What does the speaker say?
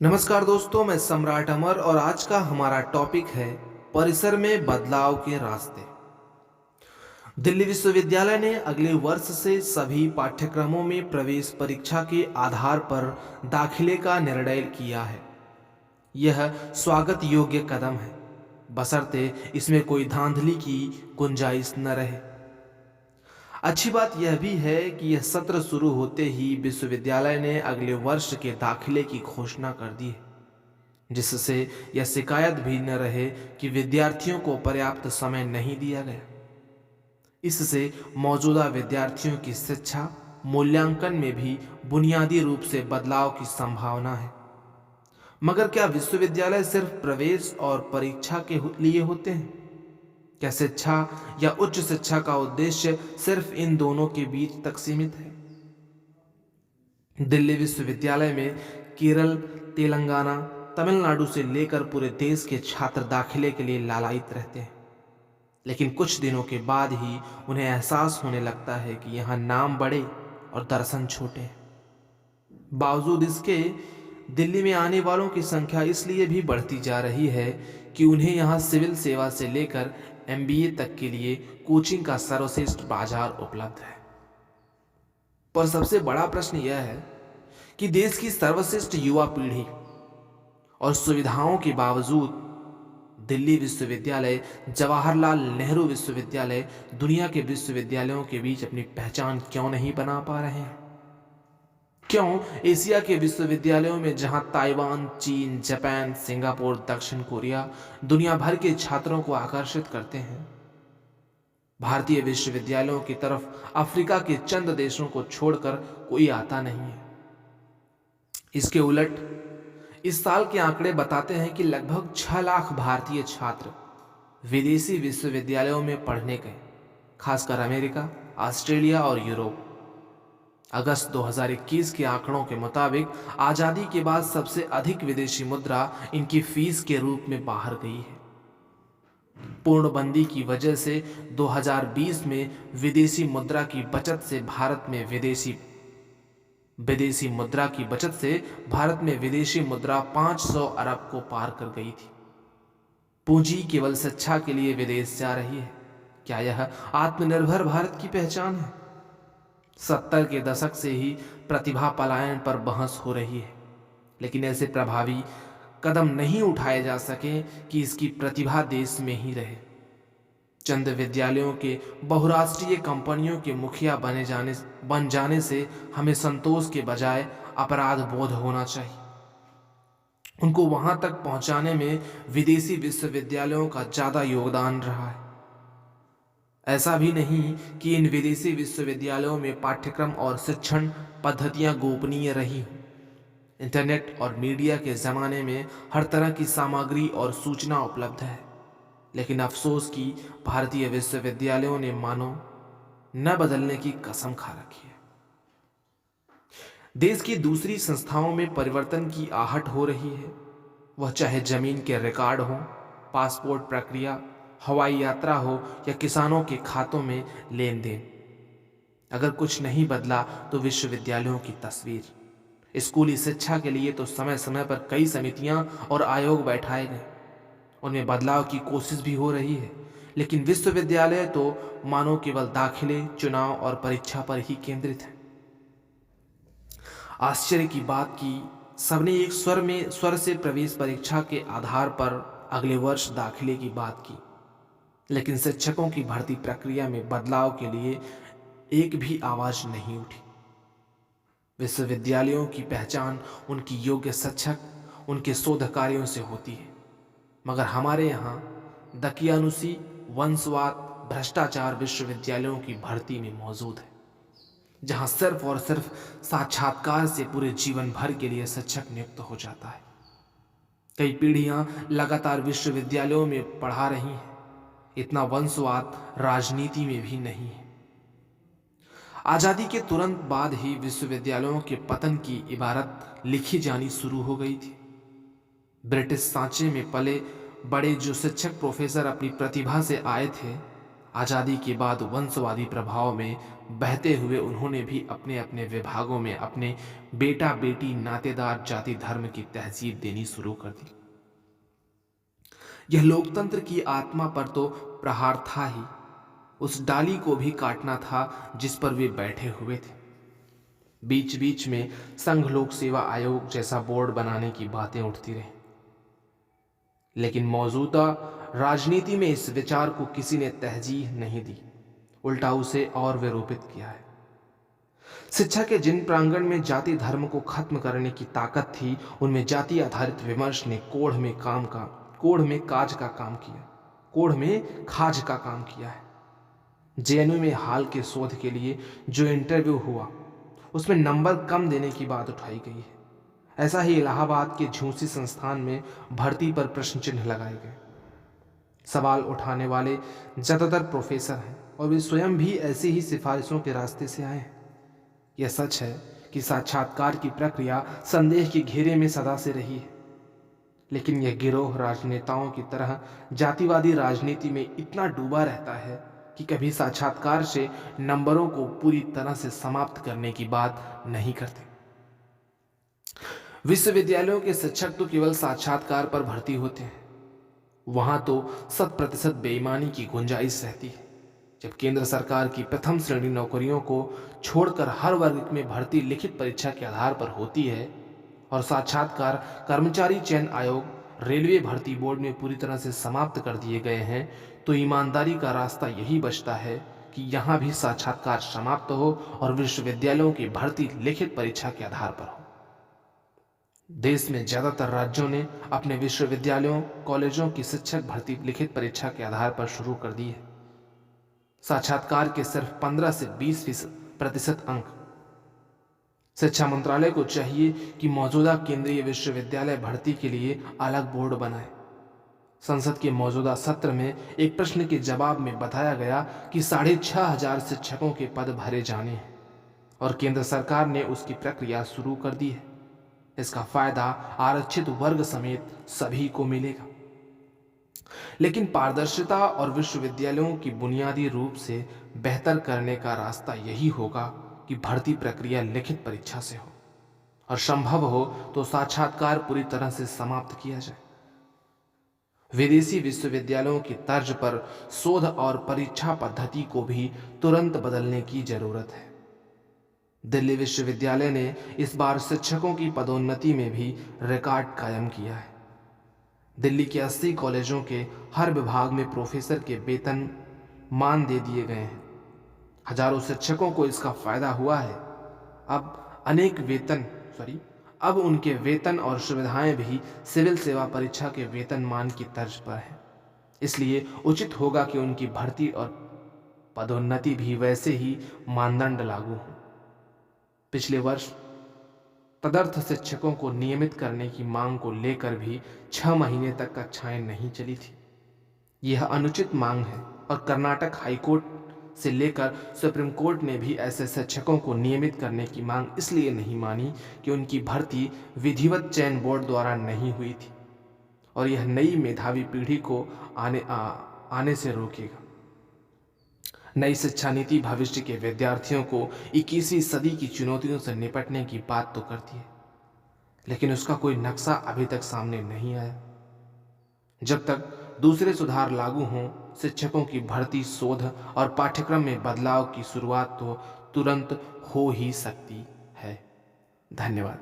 नमस्कार दोस्तों, मैं सम्राट अमर और आज का हमारा टॉपिक है परिसर में बदलाव के रास्ते। दिल्ली विश्वविद्यालय ने अगले वर्ष से सभी पाठ्यक्रमों में प्रवेश परीक्षा के आधार पर दाखिले का निर्णय किया है। यह स्वागत योग्य कदम है, बशर्ते इसमें कोई धांधली की गुंजाइश न रहे। अच्छी बात यह भी है कि यह सत्र शुरू होते ही विश्वविद्यालय ने अगले वर्ष के दाखिले की घोषणा कर दी है, जिससे यह शिकायत भी न रहे कि विद्यार्थियों को पर्याप्त समय नहीं दिया गया। इससे मौजूदा विद्यार्थियों की शिक्षा मूल्यांकन में भी बुनियादी रूप से बदलाव की संभावना है। मगर क्या विश्वविद्यालय सिर्फ प्रवेश और परीक्षा के लिए होते हैं? क्या शिक्षा या उच्च शिक्षा का उद्देश्य सिर्फ इन दोनों के बीच तक सीमित है? दिल्ली विश्वविद्यालय में केरल, तेलंगाना, तमिलनाडु से लेकर पूरे देश के छात्र दाखिले के लिए लालायित रहते हैं, लेकिन कुछ दिनों के बाद ही उन्हें एहसास होने लगता है कि यहाँ नाम बड़े और दर्शन छोटे हैं। बावजूद इसके दिल्ली में आने वालों की संख्या इसलिए भी बढ़ती जा रही है कि उन्हें यहाँ सिविल सेवा से लेकर एमबीए तक के लिए कोचिंग का सर्वश्रेष्ठ बाजार उपलब्ध है। पर सबसे बड़ा प्रश्न यह है कि देश की सर्वश्रेष्ठ युवा पीढ़ी और सुविधाओं के बावजूद दिल्ली विश्वविद्यालय, जवाहरलाल नेहरू विश्वविद्यालय दुनिया के विश्वविद्यालयों के बीच अपनी पहचान क्यों नहीं बना पा रहे हैं? क्यों एशिया के विश्वविद्यालयों में जहां ताइवान, चीन, जापान, सिंगापुर, दक्षिण कोरिया दुनिया भर के छात्रों को आकर्षित करते हैं, भारतीय विश्वविद्यालयों की तरफ अफ्रीका के चंद देशों को छोड़कर कोई आता नहीं है? इसके उलट इस साल के आंकड़े बताते हैं कि लगभग 6 लाख भारतीय छात्र विदेशी विश्वविद्यालयों में पढ़ने गए, खासकर अमेरिका, ऑस्ट्रेलिया और यूरोप। अगस्त 2021 के आंकड़ों के मुताबिक आजादी के बाद सबसे अधिक विदेशी मुद्रा इनकी फीस के रूप में बाहर गई है। पूर्णबंदी की वजह से 2020 में विदेशी मुद्रा की बचत से भारत में विदेशी मुद्रा 500 अरब को पार कर गई थी। पूंजी केवल शिक्षा के लिए विदेश जा रही है। क्या यह आत्मनिर्भर भारत की पहचान है? 70 के दशक से ही प्रतिभा पलायन पर बहस हो रही है, लेकिन ऐसे प्रभावी कदम नहीं उठाए जा सके कि इसकी प्रतिभा देश में ही रहे। चंद विद्यालयों के बहुराष्ट्रीय कंपनियों के मुखिया बन जाने से हमें संतोष के बजाय अपराध बोध होना चाहिए। उनको वहां तक पहुंचाने में विदेशी विश्वविद्यालयों का ज्यादा योगदान रहा है। ऐसा भी नहीं कि इन विदेशी विश्वविद्यालयों में पाठ्यक्रम और शिक्षण पद्धतियां गोपनीय रही हों। इंटरनेट और मीडिया के जमाने में हर तरह की सामग्री और सूचना उपलब्ध है, लेकिन अफसोस कि भारतीय विश्वविद्यालयों ने मानो न बदलने की कसम खा रखी है। देश की दूसरी संस्थाओं में परिवर्तन की आहट हो रही है, वह चाहे जमीन के रिकॉर्ड हो, पासपोर्ट प्रक्रिया, हवाई यात्रा हो या किसानों के खातों में लेन देन। अगर कुछ नहीं बदला तो विश्वविद्यालयों की तस्वीर। स्कूली शिक्षा के लिए तो समय समय पर कई समितियां और आयोग बैठाए गए, उनमें बदलाव की कोशिश भी हो रही है, लेकिन विश्वविद्यालय तो मानो केवल दाखिले, चुनाव और परीक्षा पर ही केंद्रित है। आश्चर्य की बात कि सबने एक स्वर से प्रवेश परीक्षा के आधार पर अगले वर्ष दाखिले की बात की, लेकिन शिक्षकों की भर्ती प्रक्रिया में बदलाव के लिए एक भी आवाज नहीं उठी। विश्वविद्यालयों की पहचान उनकी योग्य शिक्षक, उनके शोध कार्यों से होती है, मगर हमारे यहाँ दकियानुसी, वंशवाद, भ्रष्टाचार विश्वविद्यालयों की भर्ती में मौजूद है, जहाँ सिर्फ और सिर्फ साक्षात्कार से पूरे जीवन भर के लिए शिक्षक नियुक्त हो जाता है। कई पीढ़ियां लगातार विश्वविद्यालयों में पढ़ा रही हैं। इतना वंशवाद राजनीति में भी नहीं है। आजादी के तुरंत बाद ही विश्वविद्यालयों के पतन की इबारत लिखी जानी शुरू हो गई थी। ब्रिटिश सांचे में पले बड़े जो शिक्षक प्रोफेसर अपनी प्रतिभा से आए थे, आज़ादी के बाद वंशवादी प्रभाव में बहते हुए उन्होंने भी अपने अपने विभागों में अपने बेटा बेटी नातेदार जाति धर्म की तहजीब देनी शुरू कर दी। यह लोकतंत्र की आत्मा पर तो प्रहार था ही, उस डाली को भी काटना था जिस पर वे बैठे हुए थे। बीच बीच में संघ लोक सेवा आयोग जैसा बोर्ड बनाने की बातें उठती रही, लेकिन मौजूदा राजनीति में इस विचार को किसी ने तहजीह नहीं दी, उल्टा उसे और विरूपित किया है। शिक्षा के जिन प्रांगण में जाति धर्म को खत्म करने की ताकत थी, उनमें जाति आधारित विमर्श ने कोढ़ में खाज का काम किया है। जेएनयू में हाल के शोध के लिए जो इंटरव्यू हुआ, उसमें नंबर कम देने की बात उठाई गई है। ऐसा ही इलाहाबाद के झूंसी संस्थान में भर्ती पर प्रश्न चिन्ह लगाए गए। सवाल उठाने वाले ज्यादातर प्रोफेसर हैं और वे स्वयं भी ऐसी ही सिफारिशों के रास्ते से आए हैं। यह सच है कि साक्षात्कार की प्रक्रिया संदेह के घेरे में सदा से रही है, लेकिन यह गिरोह राजनेताओं की तरह जातिवादी राजनीति में इतना डूबा रहता है कि कभी साक्षात्कार से नंबरों को पूरी तरह से समाप्त करने की बात नहीं करते। विश्वविद्यालयों के शिक्षक तो केवल साक्षात्कार पर भर्ती होते हैं, वहां तो 100% बेईमानी की गुंजाइश रहती है। जब केंद्र सरकार की प्रथम श्रेणी नौकरियों को छोड़कर हर वर्ग में भर्ती लिखित परीक्षा के आधार पर होती है और साक्षात्कार कर्मचारी चयन आयोग, रेलवे भर्ती बोर्ड में पूरी तरह से समाप्त कर दिए गए हैं, तो ईमानदारी का रास्ता यही बचता है कि यहाँ भी साक्षात्कार समाप्त हो और विश्वविद्यालयों की भर्ती लिखित परीक्षा के आधार पर हो। देश में ज्यादातर राज्यों ने अपने विश्वविद्यालयों कॉलेजों की शिक्षक भर्ती लिखित परीक्षा के आधार पर शुरू कर दी है। साक्षात्कार के सिर्फ 15 से 20% अंक। शिक्षा मंत्रालय को चाहिए कि मौजूदा केंद्रीय विश्वविद्यालय भर्ती के लिए अलग बोर्ड बनाए। संसद के मौजूदा सत्र में एक प्रश्न के जवाब में बताया गया कि 6,500 शिक्षकों के पद भरे जाने हैं और केंद्र सरकार ने उसकी प्रक्रिया शुरू कर दी है। इसका फायदा आरक्षित वर्ग समेत सभी को मिलेगा, लेकिन पारदर्शिता और विश्वविद्यालयों की बुनियादी रूप से बेहतर करने का रास्ता यही होगा कि भर्ती प्रक्रिया लिखित परीक्षा से हो और संभव हो तो साक्षात्कार पूरी तरह से समाप्त किया जाए। विदेशी विश्वविद्यालयों की तर्ज पर शोध और परीक्षा पद्धति को भी तुरंत बदलने की जरूरत है। दिल्ली विश्वविद्यालय ने इस बार शिक्षकों की पदोन्नति में भी रिकॉर्ड कायम किया है। दिल्ली के 80 कॉलेजों के हर विभाग में प्रोफेसर के वेतन मान दे दिए गए हैं। हजारों शिक्षकों को इसका फायदा हुआ है। अब उनके वेतन और सुविधाएं भी सिविल सेवा परीक्षा के वेतन मान की तर्ज पर है। इसलिए उचित होगा कि उनकी भर्ती और पदोन्नति भी वैसे ही मानदंड लागू हों। पिछले वर्ष तदर्थ शिक्षकों को नियमित करने की मांग को लेकर भी 6 महीने तक कक्षाएं नहीं चली थी। यह अनुचित मांग है और कर्नाटक हाईकोर्ट से लेकर सुप्रीम कोर्ट ने भी ऐसे शिक्षकों को नियमित करने की मांग इसलिए नहीं मानी कि उनकी भर्ती विधिवत चयन बोर्ड द्वारा नहीं हुई थी और यह नई मेधावी पीढ़ी को आने से रोकेगा। नई शिक्षा नीति भविष्य के विद्यार्थियों को 21वीं सदी की चुनौतियों से निपटने की बात तो करती है, लेकिन उसका कोई नक्शा अभी तक सामने नहीं आया। जब तक दूसरे सुधार लागू हों, शिक्षकों की भर्ती, शोध और पाठ्यक्रम में बदलाव की शुरुआत तो तुरंत हो ही सकती है। धन्यवाद।